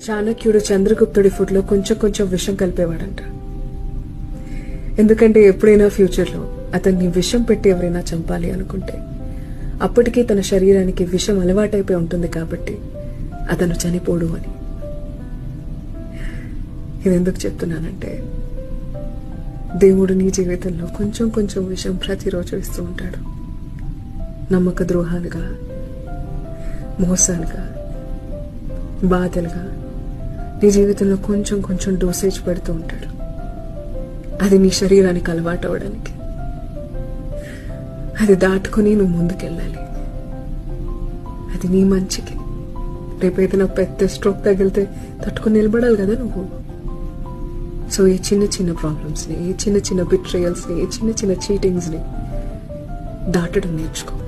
చాణక్యుడు చంద్రగుప్తుడి ఫుడ్లో కొంచెం కొంచెం విషం కలిపేవాడంట. ఎందుకంటే ఎప్పుడైనా ఫ్యూచర్లో అతన్ని విషం పెట్టి ఎవరైనా చంపాలి అనుకుంటే అప్పటికీ తన శరీరానికి విషం అలవాటైపోయి ఉంటుంది కాబట్టి అతను చనిపోడు అని. ఇది ఎందుకు చెప్తున్నానంటే, దేవుడు నీ జీవితంలో కొంచెం కొంచెం విషం ప్రతిరోజు ఇస్తూ ఉంటాడు. నమ్మక ద్రోహాలుగా, మోసాలుగా, బాధలుగా నీ జీవితంలో కొంచెం కొంచెం డోసేజ్ పెడుతూ ఉంటాడు. అది నీ శరీరానికి అలవాటు అవ్వడానికి. అది దాటుకుని నువ్వు ముందుకెళ్ళాలి. అది నీ మంచికి. రేపైతే నాకు పెద్ద స్ట్రోక్ తగిలితే తట్టుకుని నిలబడాలి కదా నువ్వు. సో ఈ చిన్న చిన్న ప్రాబ్లమ్స్ని, ఈ చిన్న చిన్న బిట్రేయల్స్ని, ఈ చిన్న చిన్న చీటింగ్స్ని దాటడం నేర్చుకో.